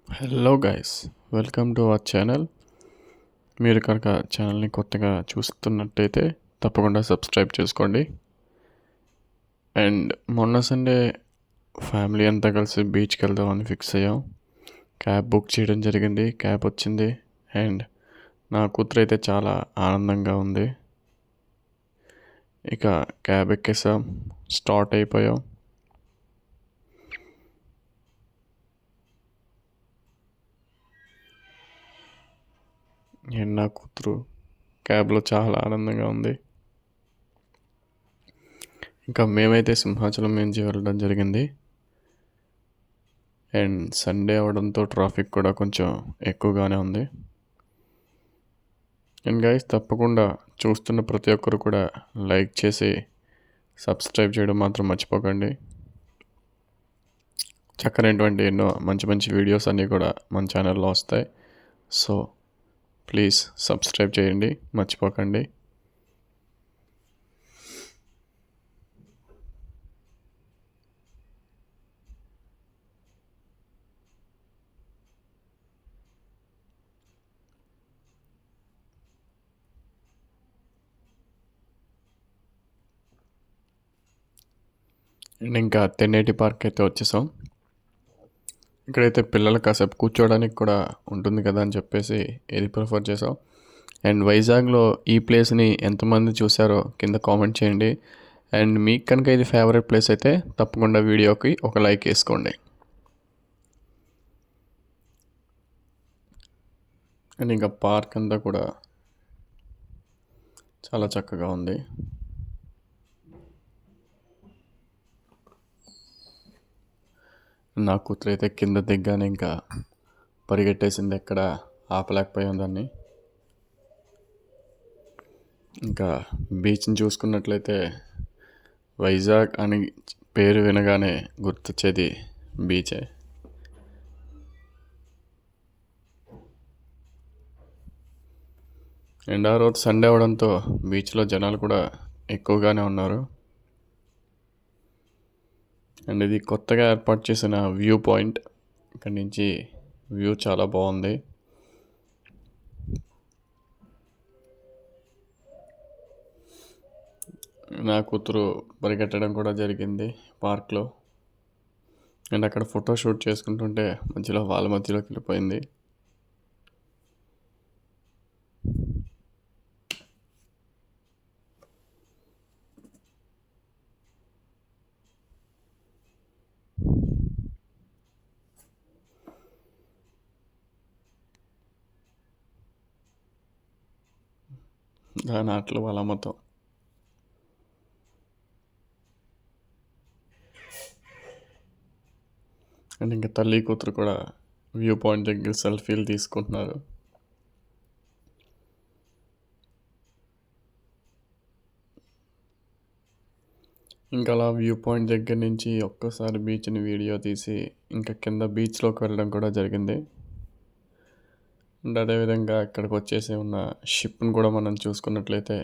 Hello guys, welcome to our channel. మీరు కనుక ఛానల్ని కొత్తగా చూస్తున్నట్టయితే తప్పకుండా సబ్స్క్రైబ్ చేసుకోండి. అండ్ మొన్న సండే ఫ్యామిలీ అంతా కలిసి బీచ్కి వెళ్దామని ఫిక్స్ అయ్యాం. క్యాబ్ బుక్ చేయడం జరిగింది, క్యాబ్ వచ్చింది. అండ్ నా కూతురు అయితే చాలా ఆనందంగా ఉంది. ఇక క్యాబ్ ఎక్కేసాం, స్టార్ట్ అయిపోయాం. అండ్ నా కూతురు క్యాబ్లో చాలా ఆనందంగా ఉంది. ఇంకా మేమైతే సింహాచలం నుంచి వెళ్ళడం జరిగింది. అండ్ సండే అవడంతో ట్రాఫిక్ కూడా కొంచెం ఎక్కువగానే ఉంది. అండ్ గైస్, తప్పకుండా చూస్తున్న ప్రతి ఒక్కరు కూడా లైక్ చేసి సబ్స్క్రైబ్ చేయడం మాత్రం మర్చిపోకండి. చక్కనటువంటి ఎన్నో మంచి మంచి వీడియోస్ అన్నీ కూడా మన ఛానల్లో వస్తాయి. సో ప్లీజ్ సబ్స్క్రైబ్ చేయండి, మర్చిపోకండి. అండ్ ఇంకా తెన్నేటి పార్క్ అయితే వచ్చేసాం. ఇక్కడైతే పిల్లలు కాసేపు కూర్చోవడానికి కూడా ఉంటుంది కదా అని చెప్పేసి ఇది ప్రిఫర్ చేసాం. అండ్ వైజాగ్లో ఈ ప్లేస్ని ఎంతమంది చూసారో కింద కామెంట్ చేయండి. అండ్ మీకు కనుక ఇది ఫేవరెట్ ప్లేస్ అయితే తప్పకుండా వీడియోకి ఒక లైక్ వేసుకోండి. అండ్ ఇంకా పార్క్ అంతా కూడా చాలా చక్కగా ఉంది. నా కూతురు అయితే కింద దిగ్గానే ఇంకా పరిగెట్టేసింది, ఎక్కడ ఆపలేకపోయాం దాన్ని. ఇంకా బీచ్ని చూసుకున్నట్లయితే వైజాగ్ అని పేరు వినగానే గుర్తొచ్చేది బీచే. అండ్ ఆ రోజు సండే అవడంతో బీచ్లో జనాలు కూడా ఎక్కువగానే ఉన్నారు. అండ్ ఇది కొత్తగా ఏర్పాటు చేసిన వ్యూ పాయింట్. ఇక్కడి నుంచి వ్యూ చాలా బాగుంది. నా కూతురు పరిగెట్టడం కూడా జరిగింది పార్క్లో. అండ్ అక్కడ ఫోటో షూట్ చేసుకుంటుంటే మధ్యలో వాళ్ళ మధ్యలోకి వెళ్ళిపోయింది. దాని ఆటలు వాళ్ళ అమ్మతో. అండ్ ఇంకా తల్లి కూతురు కూడా వ్యూ పాయింట్ దగ్గర సెల్ఫీలు తీసుకుంటున్నారు. ఇంకా అలా వ్యూ పాయింట్ దగ్గర నుంచి ఒక్కసారి బీచ్ని వీడియో తీసి ఇంకా కింద బీచ్లోకి వెళ్ళడం కూడా జరిగింది. అండ్ అదేవిధంగా ఇక్కడికి వచ్చేసి ఉన్న షిప్ని కూడా మనం చూసుకున్నట్లయితే